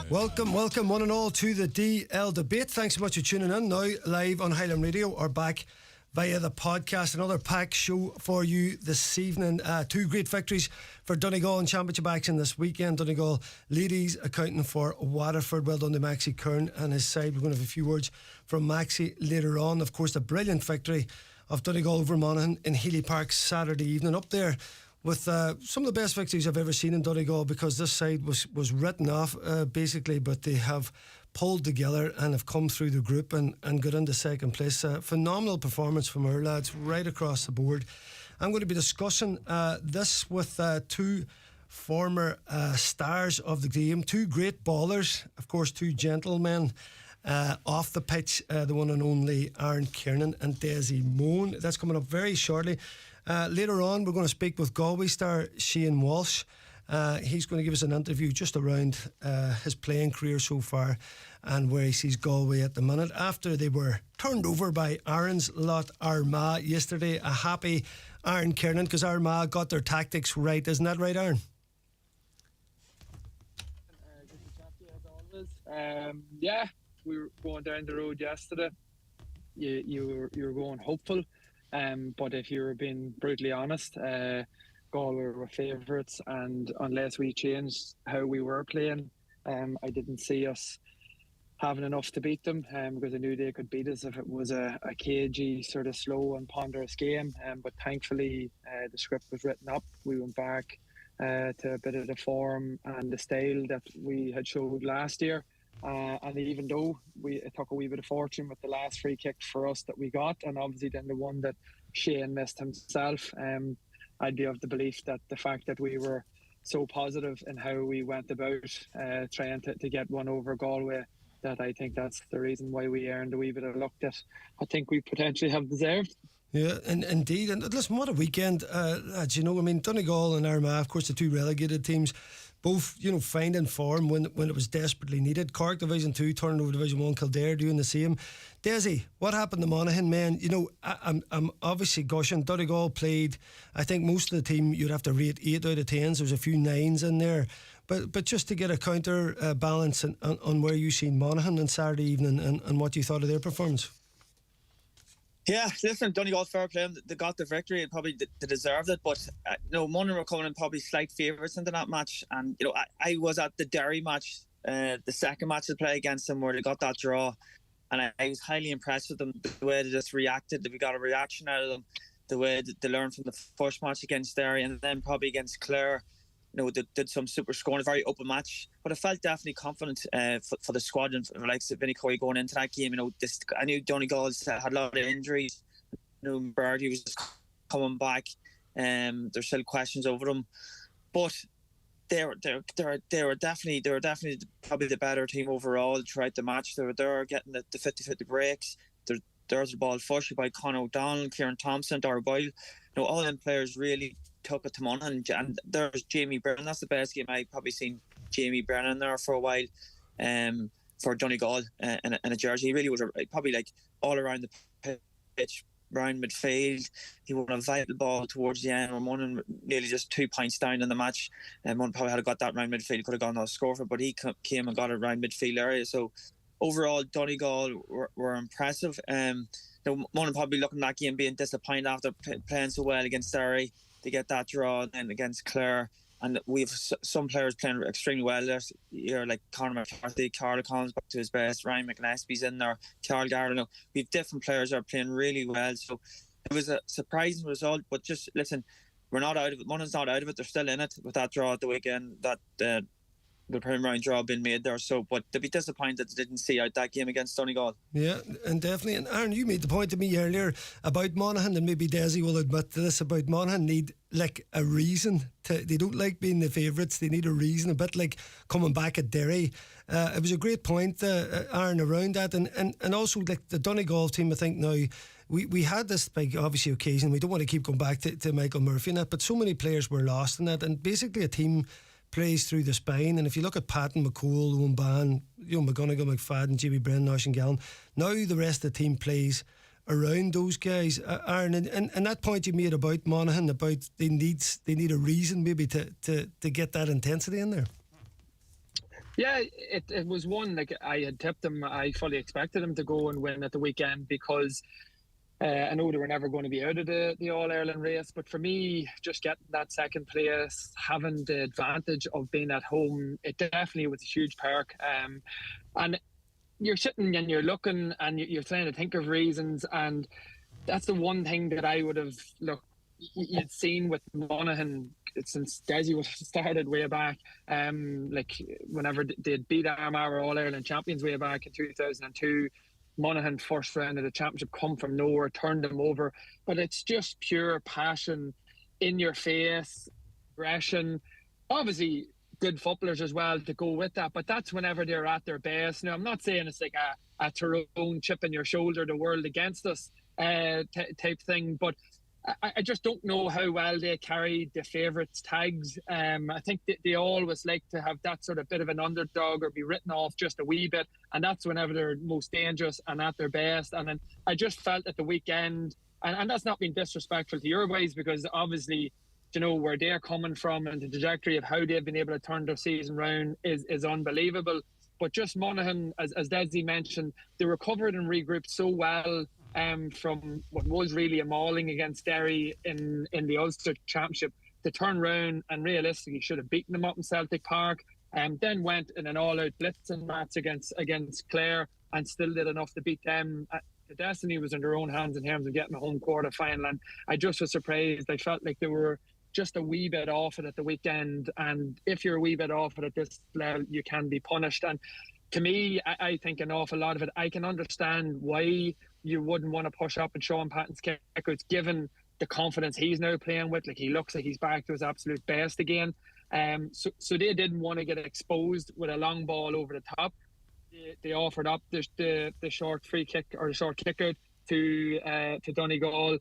Welcome, one and all to the DL debate. Thanks so much for tuning in. Now live on Highland Radio or back via the podcast. Another packed show for you this evening. Two great victories for Donegal in championship action this weekend. Donegal ladies accounting for Waterford. Well done to Maxie Kern and his side. We're going to have a few words from Maxie later on. Of course, the brilliant victory of Donegal over Monaghan in Healy Park Saturday evening. Up there with some of the best victories I've ever seen in Donegal, because this side was written off basically, but they have pulled together and have come through the group and got into second place. Phenomenal performance from our lads right across the board. I'm going to be discussing this with two former stars of the game, two great ballers, of course, two gentlemen off the pitch, the one and only Aaron Kiernan and Desi Moan. That's coming up very shortly. Later on, we're going to speak with Galway star Shane Walsh. He's going to give us an interview just around his playing career so far and where he sees Galway at the minute after they were turned over by Aaron's lot Armagh yesterday. A happy Aaron Kiernan, because Armagh got their tactics right. Isn't that right, Aaron? Good to chat to you as always. Yeah, we were going down the road yesterday. You were going hopeful. But if you were being brutally honest, Galway were favourites, and unless we changed how we were playing, I didn't see us having enough to beat them, because I knew they could beat us if it was a cagey, sort of slow and ponderous game. But thankfully, the script was written up. We went back to a bit of the form and the style that we had showed last year. And even though it took a wee bit of fortune with the last free kick for us that we got, and obviously then the one that Shane missed himself, I'd be of the belief that the fact that we were so positive in how we went about trying to get one over Galway, that I think that's the reason why we earned a wee bit of luck that I think we potentially have deserved. Yeah, indeed. And listen, what a weekend, lads. You know, I mean, Donegal and Armagh, of course, the two relegated teams, both, you know, finding form when it was desperately needed. Cork Division 2 turning over Division 1, Kildare doing the same. Desi, what happened to Monaghan, man? You know, I'm obviously gushing. Donegal played, I think most of the team you'd have to rate 8 out of 10s. There was a few 9s in there. But just to get a counter balance on where you seen Monaghan on Saturday evening and what you thought of their performance. Yeah, listen, Donegal, fair play. They got the victory and probably they deserved it. But Monaghan were coming in probably slight favourites into that match. And I was at the Derry match, the second match they play against them, where they got that draw, and I was highly impressed with them. The way they just reacted, that we got a reaction out of them. The way that they learned from the first match against Derry, and then probably against Clare. They did some super scoring, a very open match, but I felt definitely confident for the squad and for like Vinny Coy going into that game. I knew Donegal had a lot of injuries. Birdie was just coming back. There's still questions over them, but they were definitely probably the better team overall throughout the match. They were there getting the 50-50 breaks. There's the ball first by Conor O'Donnell, Kieran Thompson, Dara Boyle. All them players really took it to Monaghan, and there's Jamie Brennan. That's the best game I've probably seen Jamie Brennan there for a while, for Donegal in a jersey. He really was probably like all around the pitch, around midfield. He won a vital ball towards the end. Monaghan nearly just 2 points down in the match, and Monaghan probably had got that round midfield, could have gone on a score for it, but he came and got it around midfield area. So overall, Donegal were impressive. Monaghan probably looking at that game being disappointed after playing so well against Derry to get that draw, and then against Clare. And we have some players playing extremely well this year, like Conor McCarthy, Carl Collins back to his best, Ryan McNaspy's in there, Carl Garland. We have different players that are playing really well. So it was a surprising result, but just listen, we're not out of it. Monaghan's not out of it. They're still in it with that draw at the weekend, that the prime round draw being made there. So, but they'd be disappointed they didn't see out that game against Donegal. Yeah, and definitely. And Aaron, you made the point to me earlier about Monaghan, and maybe Desi will admit to this, about Monaghan need like a reason they don't like being the favourites. They need a reason, a bit like coming back at Derry. It was a great point, Aaron, around that, and also like the Donegal team. I think now we had this big, obviously, occasion. We don't want to keep going back to Michael Murphy and that, but so many players were lost in that, and basically a team plays through the spine. And if you look at Patton, McCall, Owen Ban, McGonigal, McFadden, Jamie Brennan, Nash and Gallen, now the rest of the team plays around those guys. Aaron, and that point you made about Monaghan, about they need a reason maybe to get that intensity in there. Yeah, it was one, like, I had tipped them. I fully expected them to go and win at the weekend because I know they were never going to be out of the All Ireland race. But for me, just getting that second place, having the advantage of being at home, it definitely was a huge perk. And you're sitting and you're looking and you're trying to think of reasons, and that's the one thing that I would have you'd seen with Monaghan since Desi was started way back. Like whenever they'd beat Armagh All Ireland champions way back in 2002, Monaghan first round of the championship, come from nowhere, turned them over. But it's just pure passion, in your face, aggression. Obviously, good footballers as well to go with that. But that's whenever they're at their best. Now, I'm not saying it's like a Tyrone chip in your shoulder, the world against us type thing, but I just don't know how well they carry the favourites tags. I think they always like to have that sort of bit of an underdog or be written off just a wee bit, and that's whenever they're most dangerous and at their best. And then I just felt at the weekend, and that's not being disrespectful to your boys, because obviously, you know, where they're coming from and the trajectory of how they've been able to turn their season round is unbelievable. But just Monaghan, as Desi mentioned, they recovered and regrouped so well from what was really a mauling against Derry in the Ulster Championship, to turn round and realistically should have beaten them up in Celtic Park, and then went in an all-out blitzing match against Clare and still did enough to beat them. The destiny was in their own hands in terms of getting a home quarter final, and I just was surprised. I felt like they were just a wee bit off it at the weekend, and if you're a wee bit off it at this level, you can be punished. And to me, I think an awful lot of it, I can understand why you wouldn't want to push up and Sean Patton's kickouts, given the confidence he's now playing with. Like, he looks like he's back to his absolute best again. So they didn't want to get exposed with a long ball over the top. They offered up the short free kick or the short kick out to Donegal.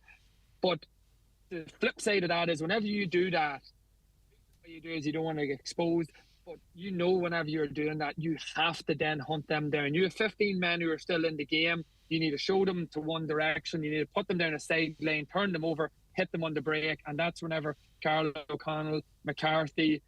But the flip side of that is, whenever you do that, what you do is you don't want to get exposed. But you know, whenever you're doing that, you have to then hunt them down. You have 15 men who are still in the game. You need to show them to one direction. You need to put them down a side lane, turn them over, hit them on the break. And that's whenever Carl O'Connell, McCarthy,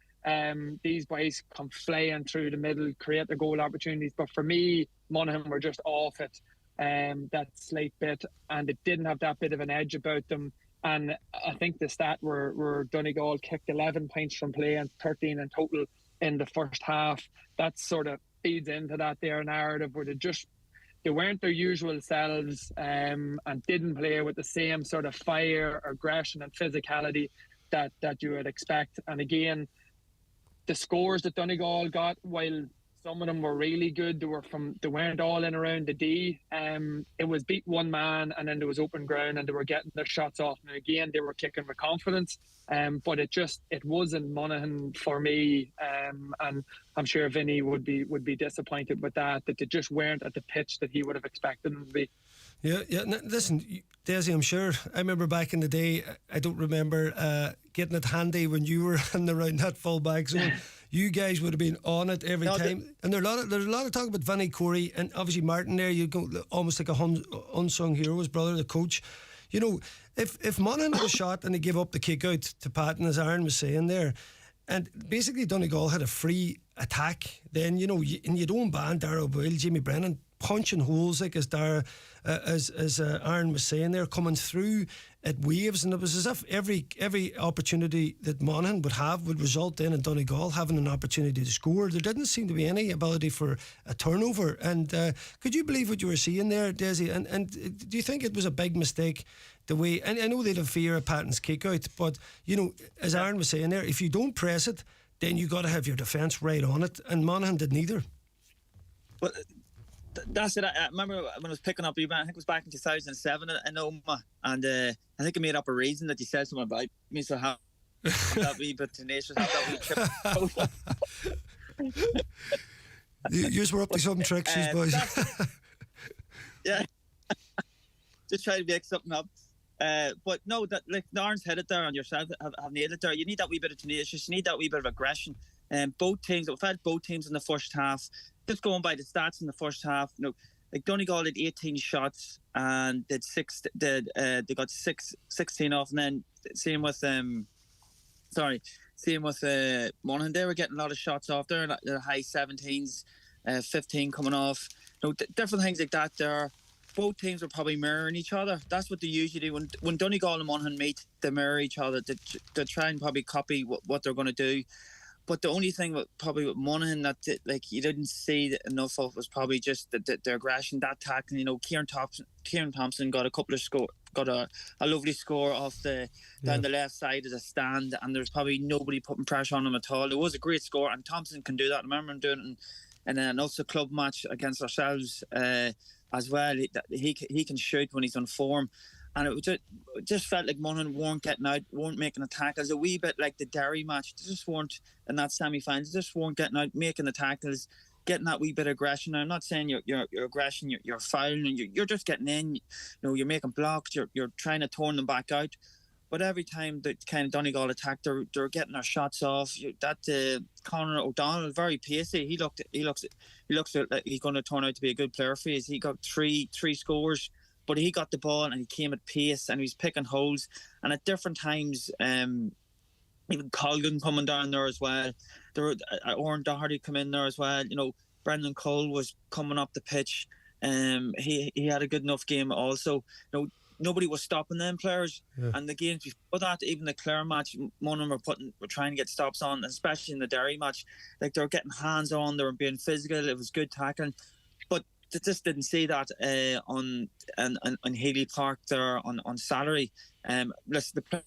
these boys come flying through the middle, create their goal opportunities. But for me, Monaghan were just off it, that slight bit, and it didn't have that bit of an edge about them. And I think the stat were Donegal kicked 11 points from play and 13 in total in the first half. That sort of feeds into that there narrative where they weren't their usual selves, and didn't play with the same sort of fire, aggression and physicality that you would expect. And again, the scores that Donegal got, while some of them were really good, they weren't all in around the D. It was beat one man and then there was open ground and they were getting their shots off. And again, they were kicking with confidence. But it wasn't Monaghan for me. And I'm sure Vinny would be disappointed with that they just weren't at the pitch that he would have expected them to be. Yeah. Listen, Desi, I'm sure I remember back in the day. I don't remember getting it handy when you were in around that full back zone. You guys would have been on it every time. And there's a lot of talk about Vinny Corey and obviously Martin there. You go almost like a unsung hero, his brother, the coach. You know, if Monaghan had a shot and they gave up the kick out to Patton, as Aaron was saying there, and basically Donegal had a free attack, then, you know, and you don't ban Darragh Boyle, Jamie Brennan punching holes, like as Aaron was saying there, coming through at waves, and it was as if every opportunity that Monaghan would result in Donegal having an opportunity to score. There didn't seem to be any ability for a turnover. And could you believe what you were seeing there, Desi? And do you think it was a big mistake the way? And I know they'd have fear of Patton's kick out, but you know, as Aaron was saying there, if you don't press it, then you got to have your defence right on it, and Monaghan did neither. Well, that's it. I remember when I was picking up you, I think it was back in 2007 in Oma, and I think I made up a reason that you said something about me, so how that wee bit tenacious, have that wee chip. You were up to some tricks, these boys. Yeah, just trying to make something up. But no, that like Lauren's hit it there on yourself, have nailed it there. You need that wee bit of tenacious, you need that wee bit of aggression. Both teams, we've had both teams in the first half. Just going by the stats in the first half, you know, like Donegal did 18 shots and they got 16 off, and then same with Same with Monaghan. They were getting a lot of shots off there, the high 17s, 15 coming off. Different things like that there. Both teams were probably mirroring each other. That's what they usually do. When Donegal and Monaghan meet, they mirror each other. They try and probably copy what they're going to do. But the only thing with Monaghan that you didn't see enough of was probably just the aggression, that tackling. Kieran Thompson got a lovely score off down the left side of the stand, and there's probably nobody putting pressure on him at all. It was a great score, and Thompson can do that. I remember him doing it in an Ulster club match against ourselves as well. He can shoot when he's on form. And it just felt like Monaghan weren't getting out, weren't making the tackles. A wee bit like the Derry match. They just weren't, in that semi-final, they just weren't getting out, making the tackles, getting that wee bit of aggression. Now, I'm not saying your aggression, you're fouling, and you're just getting in. You're making blocks, you're trying to turn them back out. But every time that kind of Donegal attacked, they're getting their shots off. Conor O'Donnell, very pacey. He looks like he's going to turn out to be a good player for us. He got three scores. But he got the ball and he came at pace and he was picking holes. And at different times, even Colgan coming down there as well. Oran Doherty come in there as well. Brendan Cole was coming up the pitch. He had a good enough game also. Nobody was stopping them players. Yeah. And the games before that, even the Clare match, Monaghan were trying to get stops on, especially in the Derry match. Like, they were getting hands on, they were being physical, it was good tackling. But they just didn't see that on Healy Park there on Saturday. Listen, the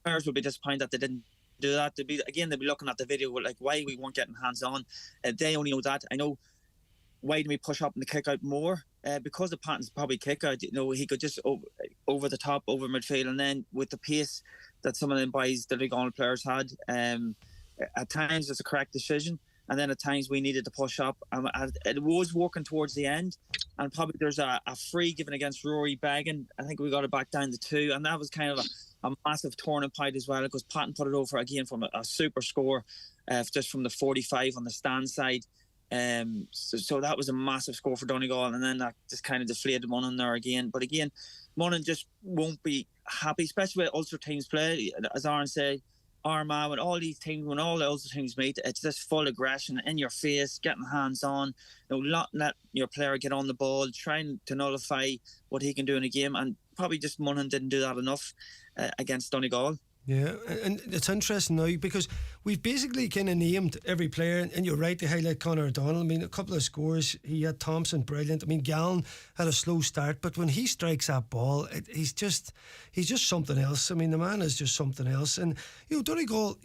players would be disappointed that they didn't do that. They'd be looking at the video like why we weren't getting hands on. They only know that. I know why didn't we push up and the kick out more? Because the Patton's probably kick out, he could just over the top, over midfield, and then with the pace that some of them boys, the Donegal players had, at times it's a correct decision. And then at times we needed to push up. It was working towards the end. And probably there's a free given against Rory Began. I think we got it back down to 2. And that was kind of a massive turning point as well, because Patton put it over again from a super score, just from the 45 on the stand side. So that was a massive score for Donegal. And then that just kind of deflated Monaghan there again. But again, Monaghan just won't be happy, especially when Ulster teams play. As Aaron said, Armagh, when all these teams, when all the Ulster teams meet, it's just full aggression, in your face, getting hands on, not let your player get on the ball, trying to nullify what he can do in a game. And probably just Monaghan didn't do that enough against Donegal. Yeah, and it's interesting now because we've basically kind of named every player, and you're right to highlight Conor O'Donnell. I mean, a couple of scores. He had Thompson, brilliant. I mean, Gallen had a slow start, but when he strikes that ball, he's just something else. I mean, the man is just something else. And Donegal,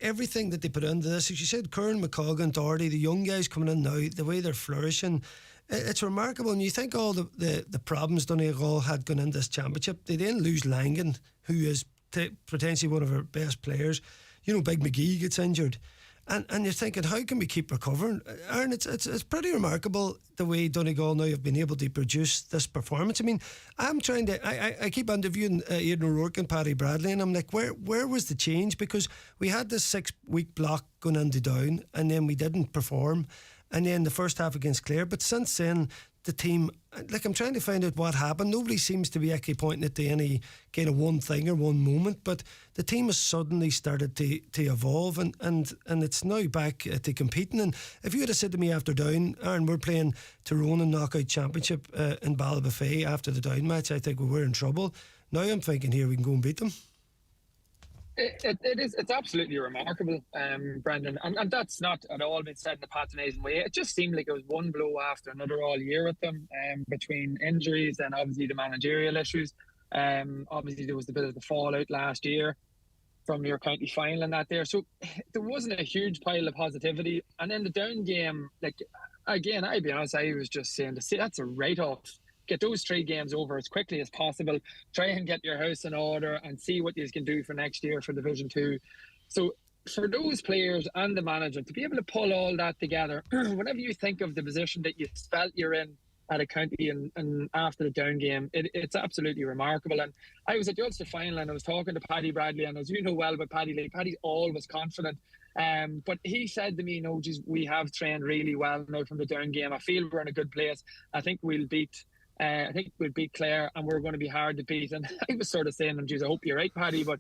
everything that they put into this, as you said, Kieran McColgan, Doherty, the young guys coming in now, the way they're flourishing. It's remarkable. And you think all the problems Donegal had going into this championship, they then lose Langan, who is potentially one of our best players. Big McGee gets injured, and you're thinking, how can we keep recovering? Aaron, it's pretty remarkable the way Donegal now have been able to produce this performance. I mean, I'm trying to I keep interviewing Aidan O'Rourke and Paddy Bradley, and I'm like, where was the change? Because we had this 6-week block going into Down, and then we didn't perform, and then the first half against Clare, but since then the team, I'm trying to find out what happened. Nobody seems to be actually pointing it to any kind of one thing or one moment, but the team has suddenly started to evolve, and it's now back to competing. And if you had said to me after Down, Aaron, we're playing Tyrone in knockout championship in Ballybofey after the Down match, I think we were in trouble. Now I'm thinking here we can go and beat them. It's absolutely remarkable, Brendan, and that's not at all been said in a patronising way. It just seemed like it was one blow after another all year with them, between injuries and obviously the managerial issues. Obviously there was a bit of the fallout last year from your county final and that there, so there wasn't a huge pile of positivity. And then the Down game, again, I'll be honest, I was just saying that's a write-off. Get those 3 games over as quickly as possible. Try and get your house in order and see what you can do for next year for Division 2. So for those players and the manager to be able to pull all that together, whenever you think of the position that you felt you're in at a county and after the Down game, it's absolutely remarkable. And I was at the Ulster final and I was talking to Paddy Bradley, and as you know well about Paddy, Paddy's always confident. But he said to me, we have trained really well now from the Down game. I feel we're in a good place. I think we'll beat Clare and we're going to be hard to beat. And I was sort of saying, I hope you're right, Paddy, but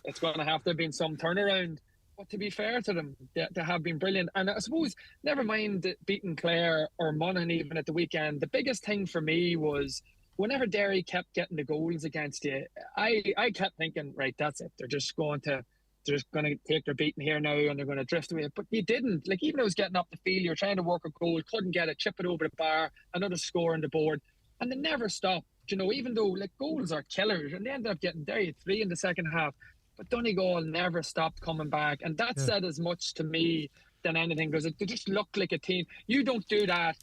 it's going to have to have been some turnaround. But to be fair to them, they have been brilliant. And I suppose, never mind beating Clare or Monaghan even at the weekend, the biggest thing for me was whenever Derry kept getting the goals against you, I kept thinking, right, that's it. They're just going to take their beating here now and they're going to drift away. But you didn't. Like, even though it was getting up the field, you're trying to work a goal, couldn't get it, chip it over the bar, another score on the board. And they never stopped, even though like goals are killers. And they ended up getting Derry 3 in the second half. But Donegal never stopped coming back. And that said as much to me than anything, because they just look like a team. You don't do that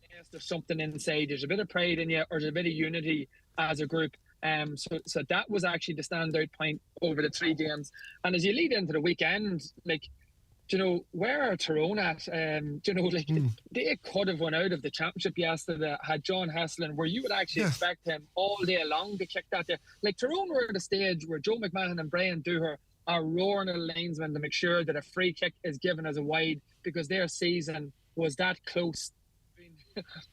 unless there's something inside. There's a bit of pride in you, or there's a bit of unity as a group. So that was actually the standout point over the 3 games. And as you lead into the weekend, like, where are Tyrone at? They could have won out of the championship yesterday had John Heslin, where you would actually expect him all day long to kick that there. Like, Tyrone were at a stage where Joe McMahon and Brian Dooher are roaring at the linesman to make sure that a free kick is given as a wide, because their season was that close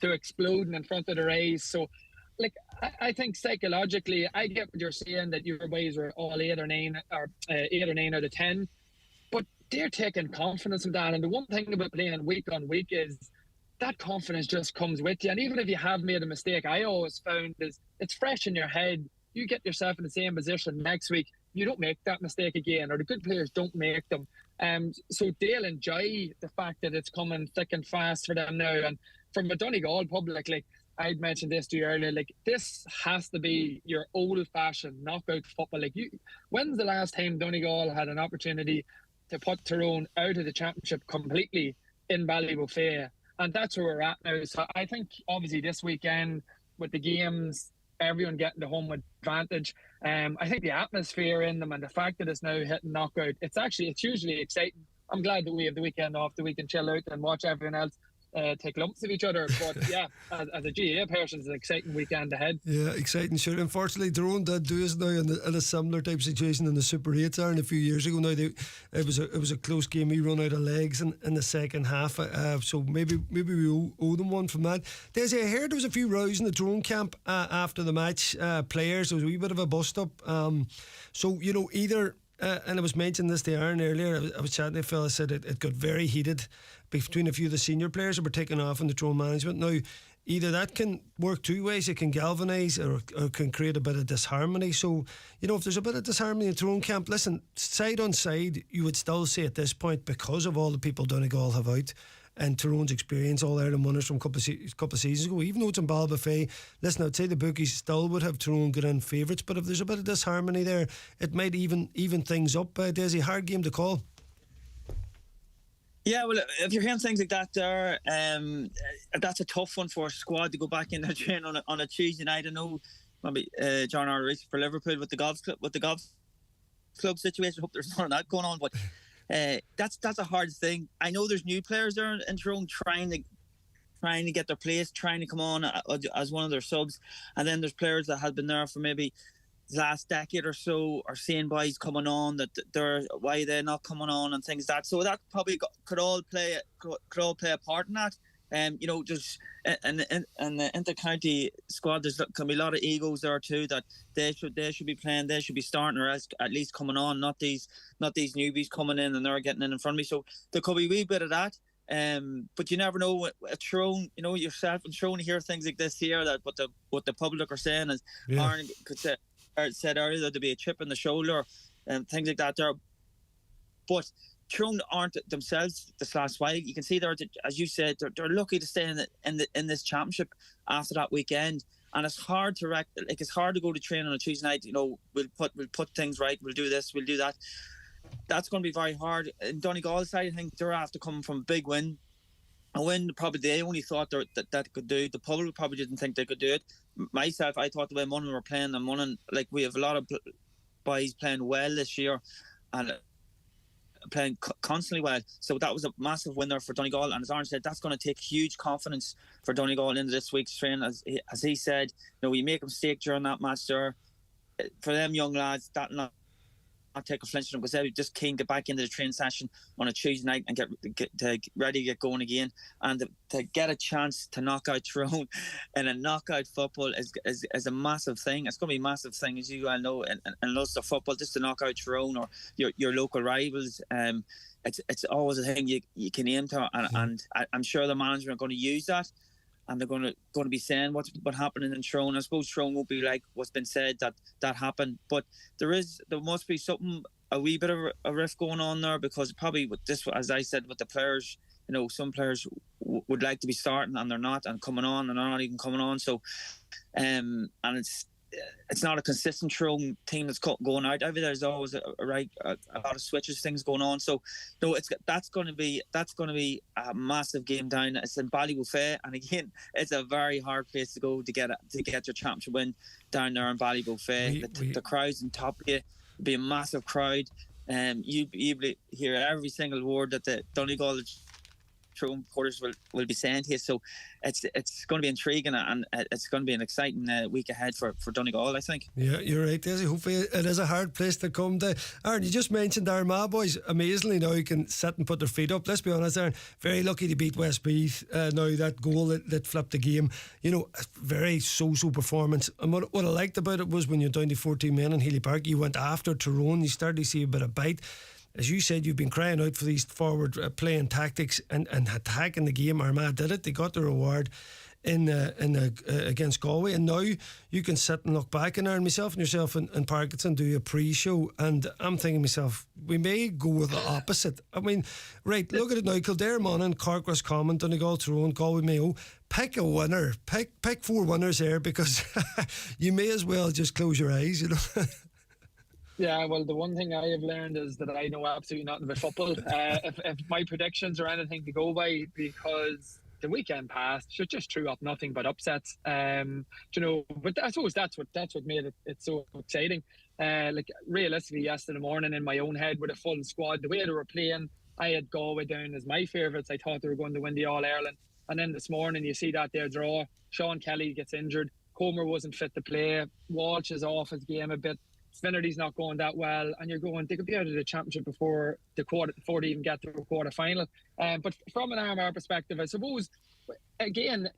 to exploding in front of the Rays. So, like, I think psychologically, I get what you're saying, that your boys were all 8 or 9 out of 10. But they're taking confidence from that. And the one thing about playing week on week is that confidence just comes with you. And even if you have made a mistake, I always found is it's fresh in your head. You get yourself in the same position next week, you don't make that mistake again, or the good players don't make them. So they'll enjoy the fact that it's coming thick and fast for them now. And from a Donegal public, like I'd mentioned this to you earlier, like this has to be your old-fashioned knockout football. Like, when's the last time Donegal had an opportunity to put Tyrone out of the championship completely in Ballybofey? And that's where we're at now. So I think obviously this weekend with the games, everyone getting the home advantage, I think the atmosphere in them and the fact that it's now hitting knockout, it's usually exciting. I'm glad that we have the weekend off, that we can chill out and watch everyone else take lumps of each other. But yeah, as a GAA person, it's an exciting weekend ahead. Yeah, exciting, sure. Unfortunately, Tyrone did do us now in a similar type situation in the Super 8s a few years ago. Now, it was a close game. We run out of legs in the second half, so maybe we owe them one from that. Desi, I heard there was a few rows in the Tyrone camp after the match. Players, there was a wee bit of a bust up. So either. And I was mentioning this to Aaron earlier. I was chatting to a fella, said it got very heated between a few of the senior players that were taking off in the Tyrone management. Now, either that can work 2 ways. It can galvanise or can create a bit of disharmony. So, if there's a bit of disharmony in Tyrone camp, listen, side on side, you would still say at this point, because of all the people Donegal have out, and Tyrone's experience, all Ireland winners from a couple of seasons ago, even though it's in Ballybofey, listen, I'd say the bookies still would have Tyrone get in favourites, but if there's a bit of disharmony there, it might even things up. Desi, hard game to call. Yeah, well, if you're hearing things like that there, that's a tough one for a squad to go back in their train on a Tuesday night. I know maybe John R. for Liverpool with the golf club situation. I hope there's none of that going on, but that's a hard thing. I know there's new players there in Tyrone trying to get their place, trying to come on as one of their subs, and then there's players that have been there for maybe the last decade or so are seeing why he's coming on, why they're not coming on and things like that. So that probably could all play a part in that. Just and the inter-county squad, can be a lot of egos there too, that they should be playing, they should be starting, or at least coming on, not these newbies coming in and they're getting in front of me. So there could be a wee bit of that. But you never know. At Tyrone, yourself and Tyrone, hear things like this here, that what the public are saying is, Aaron said earlier, that there'd be a chip in the shoulder and things like that there. But Tyrone aren't themselves this last while. You can see they're, as you said, they're lucky to stay in this championship after that weekend. And it's hard to it's hard to go to train on a Tuesday night. We'll put things right. We'll do this. We'll do that. That's going to be very hard. In Donegal's side, I think they're after coming from a big win. A win probably they only thought that could do. The public probably didn't think they could do it. Myself, I thought the way Monaghan were playing, and Monaghan, like, we have a lot of boys playing well this year and playing constantly well. So that was a massive win there for Donegal. And as Aaron said, that's going to take huge confidence for Donegal into this week's training. As he said, you make a mistake during that match there, for them young lads, that not take a flinch because they just keen to get back into the training session on a Tuesday night and get ready to get going again, and to get a chance to knock out Tyrone in a knockout football is a massive thing. It's going to be a massive thing, as you all know, and lots of football, just to knock out Tyrone or your local rivals. It's always a thing you can aim to, and I'm sure the management are going to use that. And they're going to be saying what happened in Tyrone. I suppose Tyrone won't be like what's been said that happened, but there must be something, a wee bit of a rift going on there, because probably with this, as I said, with the players, some players would like to be starting and they're not, and coming on and they're not even coming on. So, and it's not a consistent Tyrone team that's going out. There's always a lot of switches, things going on. So, no, that's going to be a massive game down. It's in Ballybofey, and again, it's a very hard place to go to get your championship win down there in Ballybofey. The crowd's on top of you. It'll be a massive crowd. You hear every single word that the Donegal Tyrone reporters will be saying to you. So it's going to be intriguing, and it's going to be an exciting week ahead for Donegal, I think. Yeah, you're right, Desi. Hopefully it is a hard place to come to. Aaron, you just mentioned Armagh boys. Amazingly now you can sit and put their feet up. Let's be honest, Aaron, very lucky to beat Westmeath. Now that goal that flipped the game, a very so-so performance. And what I liked about it was when you're down to 14 men in Healy Park, you went after Tyrone, you started to see a bit of bite. As you said, you've been crying out for these forward playing tactics and attacking the game. Armagh did it. They got the reward against Galway, and now you can sit and look back. And Aaron, myself and yourself and Parkinson do a pre-show, and I'm thinking to myself, we may go with the opposite. I mean, right, look at it now. Kildare, Monaghan, Cork, Roscommon, Donegal, Tyrone, Galway, Mayo. Pick a winner. Pick 4 winners there, because you may as well just close your eyes, Yeah, well, the one thing I have learned is that I know absolutely nothing about football. If my predictions are anything to go by, because the weekend past just threw up nothing but upsets. But I suppose that's what made it so exciting. Realistically, yesterday morning in my own head with a full squad, the way they were playing, I had Galway down as my favourites. I thought they were going to win the All-Ireland. And then this morning, you see that their draw. Sean Kelly gets injured. Comer wasn't fit to play. Walsh is off his game a bit. Finnerty's not going that well, and you're going, they could be out of the championship before they even get to a quarter final. But from an Armagh perspective, I suppose, again,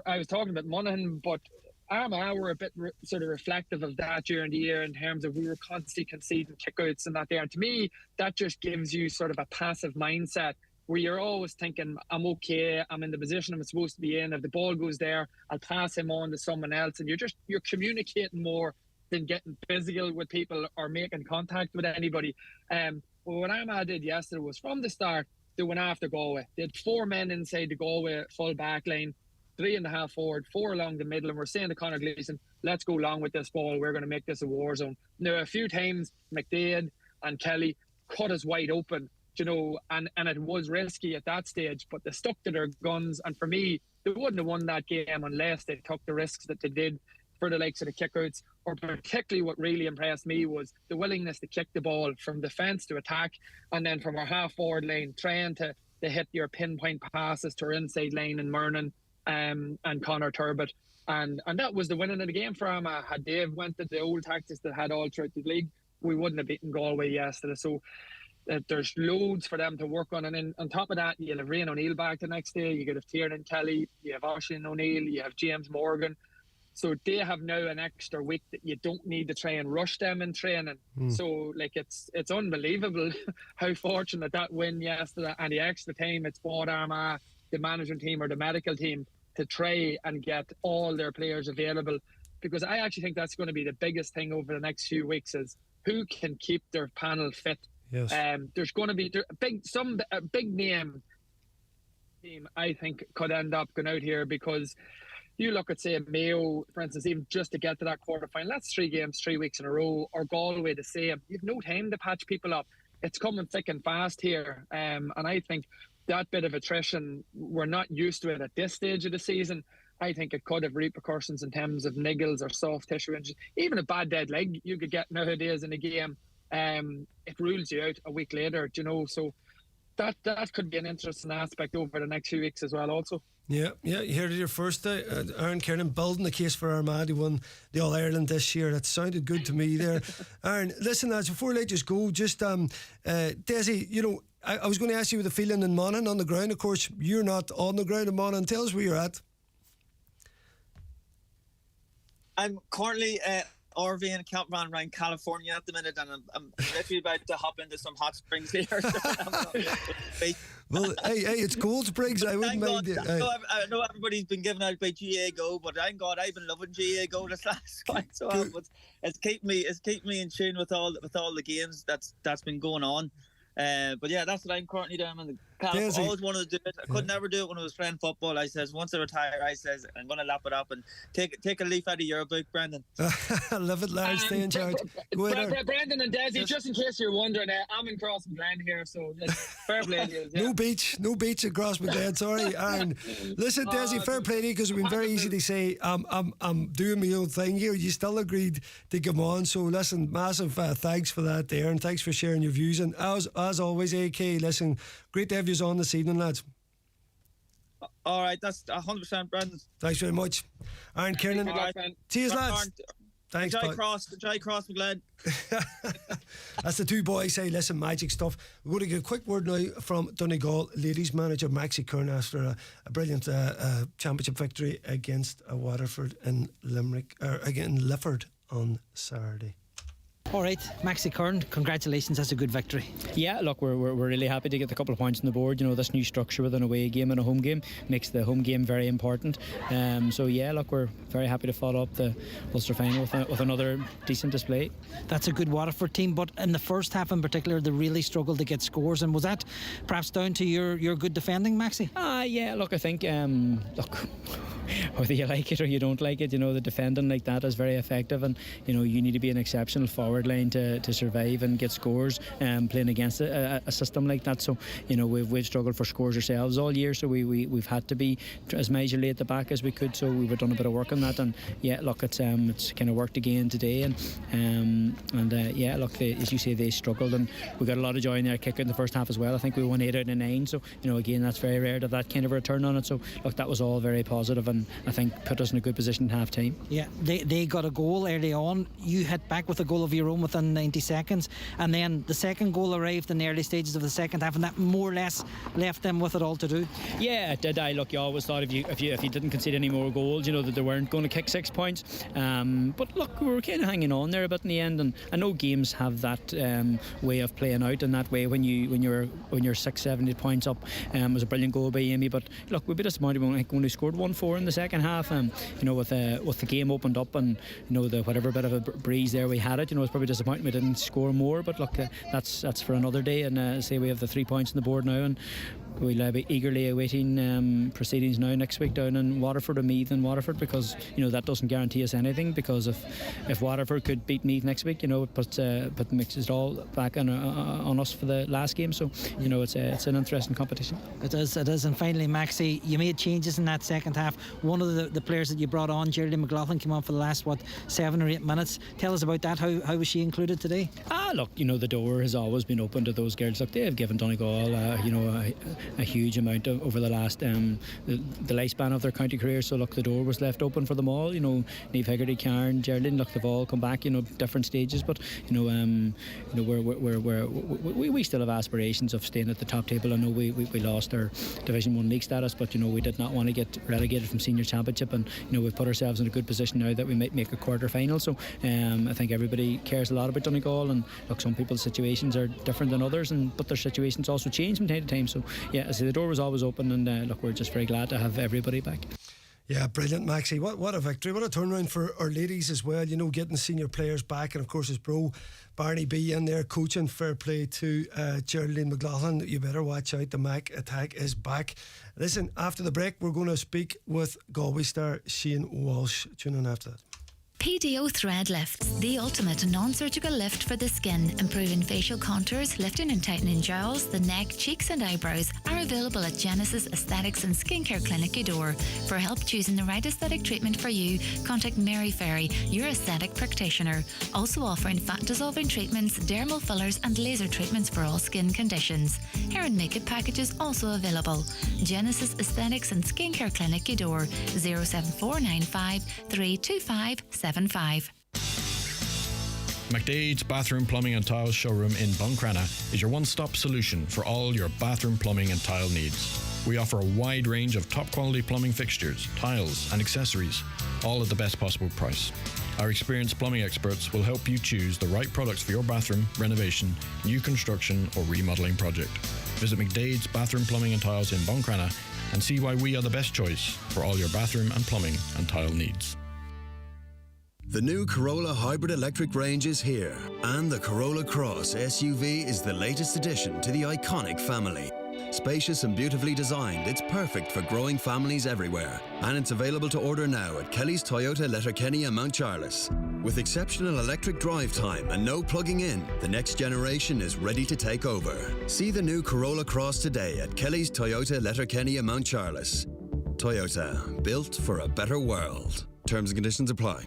I was talking about Monaghan, but Armagh were a bit sort of reflective of that during the year, in terms of we were constantly conceding kickouts and that there. And to me, that just gives you sort of a passive mindset, where you're always thinking, I'm okay, I'm in the position I'm supposed to be in. If the ball goes there, I'll pass him on to someone else. And you're communicating more than getting physical with people or making contact with anybody. Well, what Armagh did yesterday was, from the start, they went after Galway. They had 4 men inside the Galway full back line, 3.5 forward, 4 along the middle, and we're saying to Conor Gleeson, let's go along with this ball, we're going to make this a war zone. Now, a few times McDaid and Kelly cut us wide open, and it was risky at that stage, but they stuck to their guns, and for me, they wouldn't have won that game unless they took the risks that they did for the likes of the kickouts. Or particularly what really impressed me was the willingness to kick the ball from defence to attack, and then from our half forward line, trying to hit your pinpoint passes to our inside line in Murnan and Conor Turbot. And that was the winning of the game for Armagh. Had Dave went to the old tactics that had all throughout the league, we wouldn't have beaten Galway yesterday. So there's loads for them to work on. And then on top of that, you'll have Rian O'Neill back the next day. You could have Tiernan Kelly, you have Oisin O'Neill, you have James Morgan. So they have now an extra week that you don't need to try and rush them in training. So it's unbelievable how fortunate that win yesterday, and the extra time it's bought Armagh, the management team or the medical team, to try and get all their players available. Because I actually think that's going to be the biggest thing over the next few weeks, is who can keep their panel fit. Yes. There's going to be a big name team, I think, could end up going out here, because you look at, say, Mayo, for instance, even just to get to that quarter final, that's 3 games, 3 weeks in a row, or Galway the same. You've no time to patch people up. It's coming thick and fast here. And I think that bit of attrition, we're not used to it at this stage of the season. I think it could have repercussions in terms of niggles or soft tissue injuries. Even a bad dead leg you could get nowadays in a game. It rules you out a week later, So that could be an interesting aspect over the next few weeks as well. Also. Yeah, you heard it here first. Aaron Kiernan building the case for Armagh. He won the All Ireland this year. That sounded good to me there. Aaron, listen, lads, before I let you go, just Desi, you know, I was going to ask you the feeling in Monaghan on the ground. Of course, you're not on the ground in Monaghan. Tell us where you're at. I'm currently RV in Camperman around California at the minute, and I'm literally about to hop into some hot springs here. Well, hey, it's Cold Springs. I wouldn't mind it. I know everybody's been giving out by GA Go, but thank God I've been loving GA Go this last fight. So it's kept me in tune with all the games that's been going on. But yeah, that's what I'm currently doing. In the I always wanted to do it. I could never do it when I was playing football. I says once I retire, I'm going to lap it up and take a leaf out of your book, Brendan. I love it, Lars. Stay in charge. Go ahead, Brendan and Desi, just in case you're wondering, I'm in Crossmaglen here, so fair play to you. Yeah. No beach at Crossmaglen. Sorry, Aaron. Listen, Desi, fair play to you, because it's been very easy to say I'm doing my own thing here. You still agreed to come on, so listen, massive thanks for that there, and thanks for sharing your views. And as always, AK, listen, great to have you on this evening, lads. All right, that's 100%, Brendan. Thanks very much, Aaron Kiernan. Right. Cheers, lads. Thanks, Jai Crossmaglen. That's the two boys say, listen, magic stuff. We're going to get a quick word now from Donegal ladies manager Maxie Kern after a brilliant championship victory against Waterford in Limerick, again Lifford on Saturday. All right, Maxie Kern, congratulations, that's a good victory. Yeah, look, we're really happy to get the couple of points on the board. You know, this new structure with an away game and a home game makes the home game very important. So yeah, look, we're very happy to follow up the Ulster final with another decent display. That's a good Waterford team, but in the first half in particular, they really struggled to get scores. And was that perhaps down to your good defending, Maxie? Yeah, look, I think, whether you like it or you don't like it, you know, the defending like that is very effective, and you know, you need to be an exceptional forward line to survive and get scores playing against a system like that. So you know, we've struggled for scores ourselves all year, so we've had to be as miserly at the back as we could, so we've done a bit of work on that. And yeah, look, it's kind of worked again today, and yeah, look, as you say, they struggled, and we got a lot of joy in their kick in the first half as well. I think we won 8 out of 9, so you know, again, that's very rare to have that kind of return on it. So look, that was all very positive, and I think put us in a good position at half time. Yeah, they got a goal early on. You hit back with a goal of your own within 90 seconds, and then the second goal arrived in the early stages of the second half, and that more or less left them with it all to do. Yeah, it did. Look, you always thought if you didn't concede any more goals, you know, that they weren't going to kick 6 points. But look, we were kind of hanging on there a bit in the end, and I know games have that way of playing out in that way. When you're 6, 7, 8 points up, it was a brilliant goal by Amy. But look, we'd be disappointed when we only scored 1-4 in the second half. You know, with the game opened up, and you know, the whatever bit of a breeze there we had it, you know, it's probably disappointing we didn't score more. But look, that's for another day. And say we have the 3 points on the board now, and we'll be eagerly awaiting proceedings now next week down in Waterford or Meath and Waterford, because you know, that doesn't guarantee us anything, because if Waterford could beat Meath next week, you know, it mixes it all back on us for the last game. So you know, it's an interesting competition. It is. And finally, Maxie, you made changes in that second half. One of the players that you brought on, Geraldine McLaughlin, came on for the last 7 or 8 minutes. Tell us about that. How was she included today? Look, you know, the door has always been open to those girls. Look, they have given Donegal you know, a huge amount over the last the lifespan of their county career. So look, the door was left open for them all. You know, Niamh Hegarty, Karen, Geraldine, look, they've all come back, you know, different stages, but you know, we still have aspirations of staying at the top table. I know we lost our Division 1 league status, but you know, we did not want to get relegated from senior championship, and you know, we've put ourselves in a good position now that we might make a quarter final. So I think everybody cares a lot about Donegal, and look, some people's situations are different than others, but their situations also change from time to time. So yeah, I say the door was always open, and look, we're just very glad to have everybody back. Yeah, brilliant, Maxie. What a victory. What a turnaround for our ladies as well. You know, getting senior players back, and of course his bro Barney B in there coaching. Fair play to Geraldine McLaughlin. You better watch out, the Mac attack is back. Listen, after the break we're going to speak with Galway star Shane Walsh. Tune in after that. PDO Thread Lifts, the ultimate non-surgical lift for the skin, improving facial contours, lifting and tightening jowls, the neck, cheeks and eyebrows, are available at Genesis Aesthetics and Skincare Clinic Udor. For help choosing the right aesthetic treatment for you, contact Mary Ferry, your aesthetic practitioner. Also offering fat-dissolving treatments, dermal fillers and laser treatments for all skin conditions. Hair and makeup packages also available. Genesis Aesthetics and Skincare Clinic Udor, 07495 325 75. McDade's Bathroom Plumbing and Tile Showroom in Buncrana is your one-stop solution for all your bathroom plumbing and tile needs. We offer a wide range of top-quality plumbing fixtures, tiles and accessories, all at the best possible price. Our experienced plumbing experts will help you choose the right products for your bathroom, renovation, new construction or remodelling project. Visit McDade's Bathroom Plumbing and Tiles in Buncrana and see why we are the best choice for all your bathroom and plumbing and tile needs. The new Corolla Hybrid Electric range is here, and the Corolla Cross SUV is the latest addition to the iconic family. Spacious and beautifully designed, it's perfect for growing families everywhere. And it's available to order now at Kelly's Toyota Letterkenny and Mount Charles. With exceptional electric drive time and no plugging in, the next generation is ready to take over. See the new Corolla Cross today at Kelly's Toyota Letterkenny and Mount Charles. Toyota, built for a better world. Terms and conditions apply.